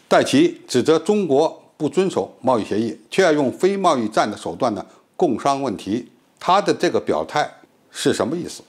戴奇指责中国不遵守贸易协议，却要用非贸易战的手段呢共商问题。他的这个表态是什么意思？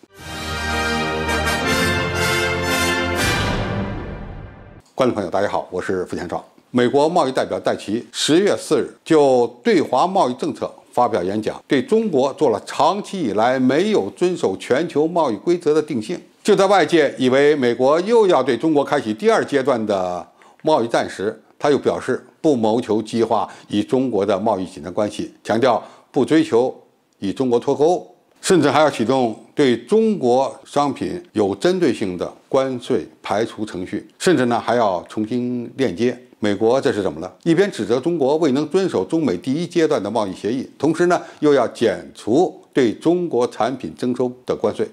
观众朋友，大家好，我是付前少。美国贸易代表戴奇10月4日就对华贸易政策发表演讲，对中国做了长期以来没有遵守全球贸易规则的定性。就在外界以为美国又要对中国开启第2阶段的贸易战时，他又表示不谋求激化与中国的贸易紧张关系，强调不追求与中国脱钩，甚至还要启动对中国商品有针对性的关税排除程序，甚至呢还要重新链接。美国这是怎么了？一边指责中国未能遵守中美第1阶段的贸易协议，同时呢又要减除对中国产品征收的关税，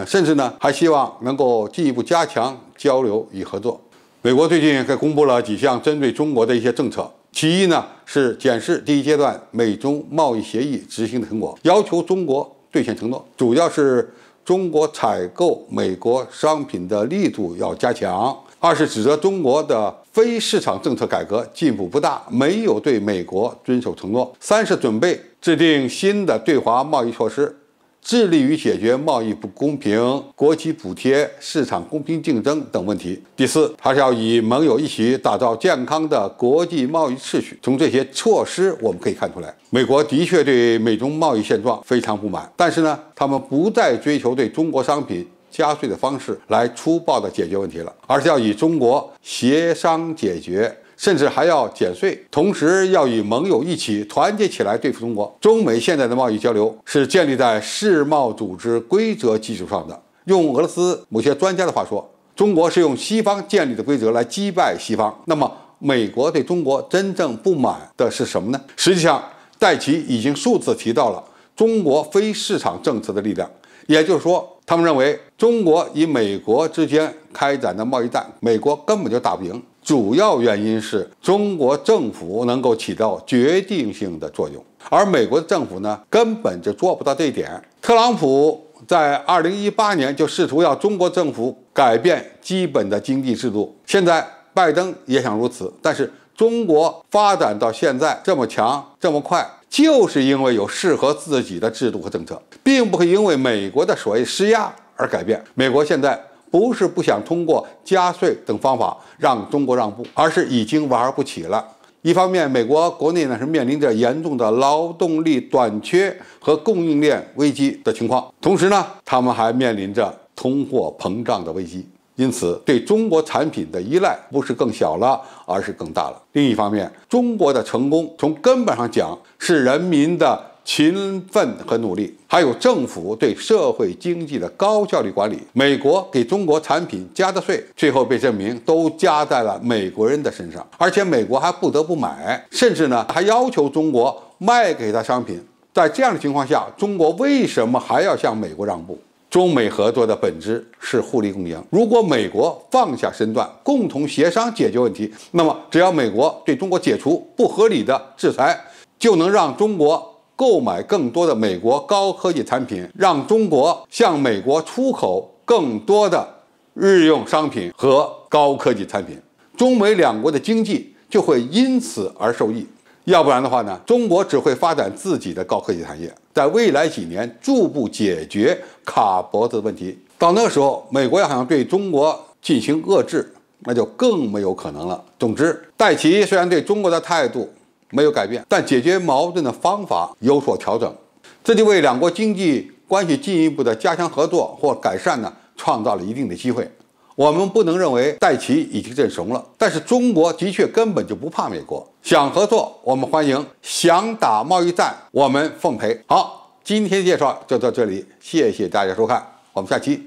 甚至呢还希望能够进一步加强交流与合作。美国最近还公布了几项针对中国的一些政策，其一呢是检视第1阶段美中贸易协议执行的成果，要求中国兑现承诺，主要是中国采购美国商品的力度要加强。二是指责中国的非市场政策改革进步不大，没有对美国遵守承诺。三是准备制定新的对华贸易措施，致力于解决贸易不公平、国企补贴、市场公平竞争等问题。第四，还是要与盟友一起打造健康的国际贸易秩序。从这些措施我们可以看出来，美国的确对美中贸易现状非常不满，但是呢，他们不再追求对中国商品加税的方式来粗暴地解决问题了，而是要与中国协商解决，甚至还要减税，同时要与盟友一起团结起来对付中国。中美现在的贸易交流是建立在世贸组织规则基础上的。用俄罗斯某些专家的话说，中国是用西方建立的规则来击败西方。那么美国对中国真正不满的是什么呢？实际上，戴奇已经数次提到了中国非市场政策的力量，也就是说，他们认为中国与美国之间开展的贸易战，美国根本就打不赢。主要原因是中国政府能够起到决定性的作用，而美国的政府呢，根本就做不到这一点。特朗普在2018年就试图要中国政府改变基本的经济制度，现在拜登也想如此，但是中国发展到现在这么强这么快，就是因为有适合自己的制度和政策，并不会因为美国的所谓施压而改变。美国现在不是不想通过加税等方法让中国让步，而是已经玩不起了。一方面，美国国内呢是面临着严重的劳动力短缺和供应链危机的情况，同时呢，他们还面临着通货膨胀的危机。因此，对中国产品的依赖不是更小了，而是更大了。另一方面，中国的成功从根本上讲是人民的勤奋和努力，还有政府对社会经济的高效率管理。美国给中国产品加的税，最后被证明都加在了美国人的身上，而且美国还不得不买，甚至呢还要求中国卖给他商品。在这样的情况下，中国为什么还要向美国让步？中美合作的本质是互利共赢。如果美国放下身段，共同协商解决问题，那么只要美国对中国解除不合理的制裁，就能让中国购买更多的美国高科技产品，让中国向美国出口更多的日用商品和高科技产品，中美两国的经济就会因此而受益。要不然的话呢，中国只会发展自己的高科技产业，在未来几年逐步解决卡脖子的问题。到那个时候，美国要想对中国进行遏制，那就更没有可能了。总之，戴奇虽然对中国的态度没有改变，但解决矛盾的方法有所调整，这就为两国经济关系进一步的加强合作或改善呢，创造了一定的机会。我们不能认为戴奇已经认怂了，但是中国的确根本就不怕美国，想合作我们欢迎，想打贸易战我们奉陪。好，今天的介绍就到这里，谢谢大家收看，我们下期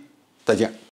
再见。